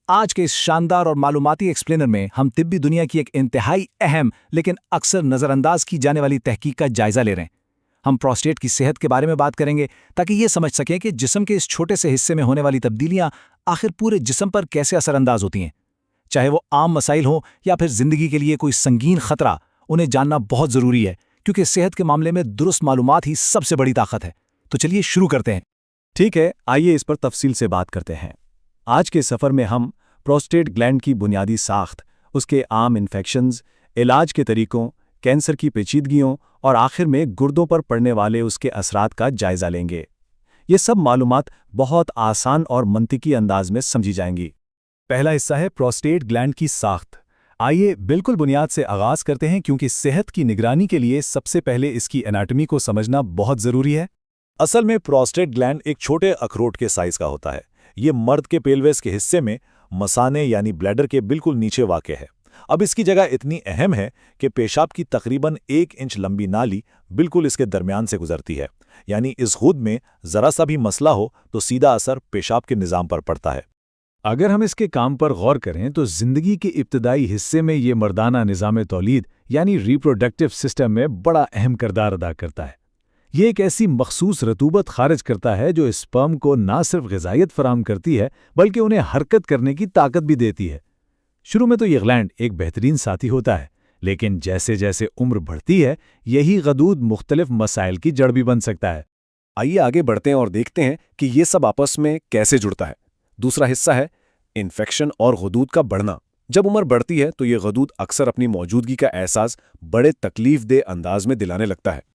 آج کے اس شاندار اور معلوماتی ایکسپلینر میں ہم طبی دنیا کی ایک انتہائی اہم لیکن اکثر نظر انداز کی جانے والی تحقیق کا جائزہ لے رہے ہیں۔ ہم پروسٹیٹ کی صحت کے بارے میں بات کریں گے تاکہ یہ سمجھ سکیں کہ جسم کے اس چھوٹے سے حصے میں ہونے والی تبدیلیاں آخر پورے جسم پر کیسے اثر انداز ہوتی ہیں۔ چاہے وہ عام مسائل ہوں یا پھر زندگی کے لیے کوئی سنگین خطرہ، انہیں جاننا بہت ضروری ہے، کیونکہ صحت کے معاملے میں درست معلومات ہی سب سے بڑی طاقت ہے۔ تو چلیے شروع کرتے ہیں۔ ٹھیک ہے، آئیے اس پر تفصیل سے بات کرتے ہیں۔ آج کے سفر میں ہم پروسٹیٹ گلینڈ کی بنیادی ساخت، اس کے عام انفیکشنز، علاج کے طریقوں، کینسر کی پیچیدگیوں اور آخر میں گردوں پر پڑنے والے اس کے اثرات کا جائزہ لیں گے۔ یہ سب معلومات بہت آسان اور منطقی انداز میں سمجھی جائیں گی۔ پہلا حصہ ہے پروسٹیٹ گلینڈ کی ساخت۔ آئیے بالکل بنیاد سے آغاز کرتے ہیں، کیونکہ صحت کی نگرانی کے لیے سب سے پہلے اس کی اناٹمی کو سمجھنا بہت ضروری ہے۔ اصل میں پروسٹیٹ گلینڈ ایک چھوٹے اخروٹ کے سائز کا ہوتا ہے۔ یہ مرد کے پیلوس کے حصے میں مثانے یعنی بلیڈر کے بالکل نیچے واقع ہے۔ اب اس کی جگہ اتنی اہم ہے کہ پیشاب کی تقریباً 1 انچ لمبی نالی بالکل اس کے درمیان سے گزرتی ہے، یعنی اس غدود میں ذرا سا بھی مسئلہ ہو تو سیدھا اثر پیشاب کے نظام پر پڑتا ہے۔ اگر ہم اس کے کام پر غور کریں تو زندگی کے ابتدائی حصے میں یہ مردانہ نظام تولید یعنی ریپروڈکٹیو سسٹم میں بڑا اہم کردار ادا کرتا ہے۔ یہ ایک ایسی مخصوص رطوبت خارج کرتا ہے جو اسپرم کو نہ صرف غذائیت فراہم کرتی ہے بلکہ انہیں حرکت کرنے کی طاقت بھی دیتی ہے۔ شروع میں تو یہ گلینڈ ایک بہترین ساتھی ہوتا ہے، لیکن جیسے جیسے عمر بڑھتی ہے یہی غدود مختلف مسائل کی جڑ بھی بن سکتا ہے۔ آئیے آگے بڑھتے ہیں اور دیکھتے ہیں کہ یہ سب آپس میں کیسے جڑتا ہے۔ دوسرا حصہ ہے انفیکشن اور غدود کا بڑھنا۔ جب عمر بڑھتی ہے تو یہ غدود اکثر اپنی موجودگی کا احساس بڑے تکلیف دہ انداز میں دلانے لگتا ہے۔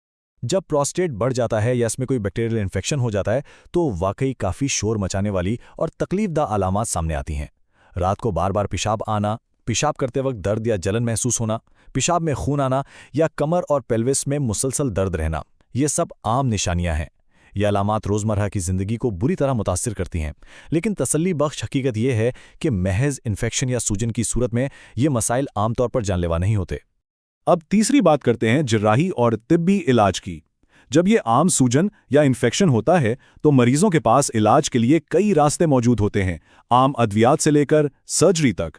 جب پروسٹیٹ بڑھ جاتا ہے یا اس میں کوئی بیکٹیریل انفیکشن ہو جاتا ہے تو واقعی کافی شور مچانے والی اور تکلیف دہ علامات سامنے آتی ہیں۔ رات کو بار بار پیشاب آنا، پیشاب کرتے وقت درد یا جلن محسوس ہونا، پیشاب میں خون آنا یا کمر اور پیلوس میں مسلسل درد رہنا، یہ سب عام نشانیاں ہیں۔ یہ علامات روزمرہ کی زندگی کو بری طرح متاثر کرتی ہیں، لیکن تسلی بخش حقیقت یہ ہے کہ محض انفیکشن یا سوجن کی صورت میں یہ مسائل عام طور پر جان لیوا نہیں ہوتے۔ اب تیسری بات کرتے ہیں جراحی اور طبی علاج کی۔ جب یہ عام سوجن یا انفیکشن ہوتا ہے تو مریضوں کے پاس علاج کے لیے کئی راستے موجود ہوتے ہیں، عام ادویات سے لے کر سرجری تک۔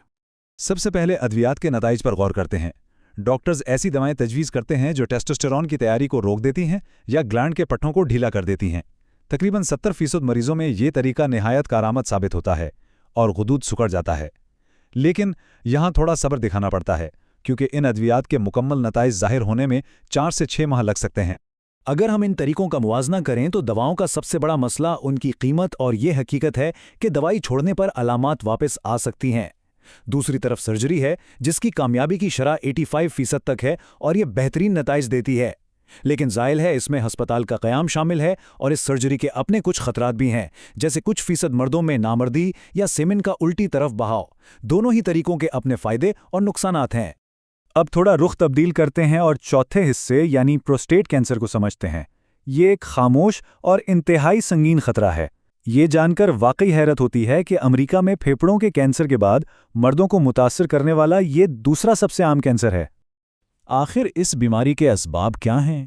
سب سے پہلے ادویات کے نتائج پر غور کرتے ہیں۔ ڈاکٹرز ایسی دوائیں تجویز کرتے ہیں جو ٹیسٹوسٹیرون کی تیاری کو روک دیتی ہیں یا گلینڈ کے پٹھوں کو ڈھیلا کر دیتی ہیں۔ تقریباً 70% مریضوں میں یہ طریقہ نہایت کارآمد ثابت ہوتا ہے اور غدود سکڑ جاتا ہے۔ لیکن یہاں تھوڑا صبر دکھانا پڑتا ہے، کیونکہ ان ادویات کے مکمل نتائج ظاہر ہونے میں 4 سے 6 ماہ لگ سکتے ہیں۔ اگر ہم ان طریقوں کا موازنہ کریں تو دواؤں کا سب سے بڑا مسئلہ ان کی قیمت اور یہ حقیقت ہے کہ دوائی چھوڑنے پر علامات واپس آ سکتی ہیں۔ دوسری طرف سرجری ہے جس کی کامیابی کی شرح 85% تک ہے اور یہ بہترین نتائج دیتی ہے، لیکن ظاہر ہے اس میں ہسپتال کا قیام شامل ہے اور اس سرجری کے اپنے کچھ خطرات بھی ہیں، جیسے کچھ فیصد مردوں میں نامردی یا سیمن کا الٹی طرف بہاؤ۔ دونوں ہی طریقوں کے اپنے فائدے اور نقصانات ہیں۔ اب تھوڑا رخ تبدیل کرتے ہیں اور چوتھے حصے یعنی پروسٹیٹ کینسر کو سمجھتے ہیں۔ یہ ایک خاموش اور انتہائی سنگین خطرہ ہے۔ یہ جان کر واقعی حیرت ہوتی ہے کہ امریکہ میں پھیپھڑوں کے کینسر کے بعد مردوں کو متاثر کرنے والا یہ دوسرا سب سے عام کینسر ہے۔ آخر اس بیماری کے اسباب کیا ہیں؟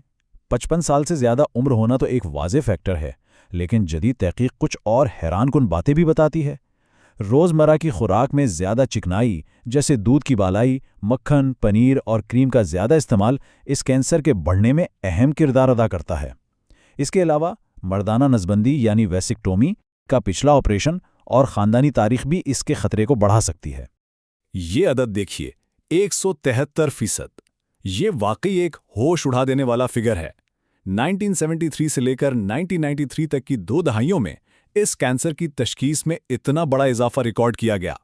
55 سال سے زیادہ عمر ہونا تو ایک واضح فیکٹر ہے، لیکن جدید تحقیق کچھ اور حیران کن باتیں بھی بتاتی ہے۔ روزمرہ کی خوراک میں زیادہ چکنائی جیسے دودھ کی بالائی، مکھن، پنیر اور کریم کا زیادہ استعمال اس کینسر کے بڑھنے میں اہم کردار ادا کرتا ہے۔ اس کے علاوہ مردانہ نسبندی یعنی ویسیکٹومی کا پچھلا آپریشن اور خاندانی تاریخ بھی اس کے خطرے کو بڑھا سکتی ہے۔ یہ عدد دیکھیے، 173%۔ یہ واقعی ایک ہوش اڑا دینے والا فگر ہے۔ 1973 سے لے کر 1993 تک کی 2 دہائیوں میں اس کینسر کی تشخیص میں اتنا بڑا اضافہ ریکارڈ کیا گیا۔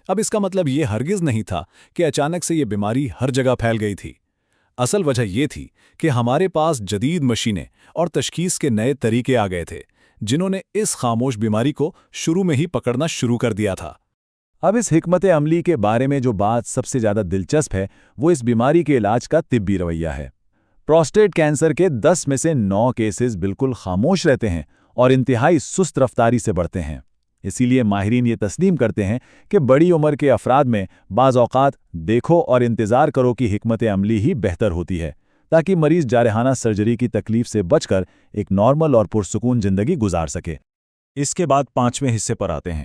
اب اس کا مطلب یہ ہرگز نہیں تھا کہ اچانک سے یہ بیماری ہر جگہ پھیل گئی تھی۔ اصل وجہ یہ تھی کہ ہمارے پاس جدید مشینیں اور تشخیص کے نئے طریقے آ گئے تھے، جنہوں نے اس خاموش بیماری کو شروع میں ہی پکڑنا شروع کر دیا تھا۔ اب اس حکمت عملی کے بارے میں جو بات سب سے زیادہ دلچسپ ہے وہ اس بیماری کے علاج کا طبی رویہ ہے۔ پروسٹیٹ کینسر کے 10 میں سے 9 کیسز بالکل خاموش رہتے ہیں اور انتہائی سست رفتاری سے بڑھتے ہیں۔ اسی لیے ماہرین یہ تسلیم کرتے ہیں کہ بڑی عمر کے افراد میں بعض اوقات دیکھو اور انتظار کرو کی حکمت عملی ہی بہتر ہوتی ہے، تاکہ مریض جارحانہ سرجری کی تکلیف سے بچ کر ایک نارمل اور پرسکون زندگی گزار سکے۔ اس کے بعد 5ویں حصے پر آتے ہیں،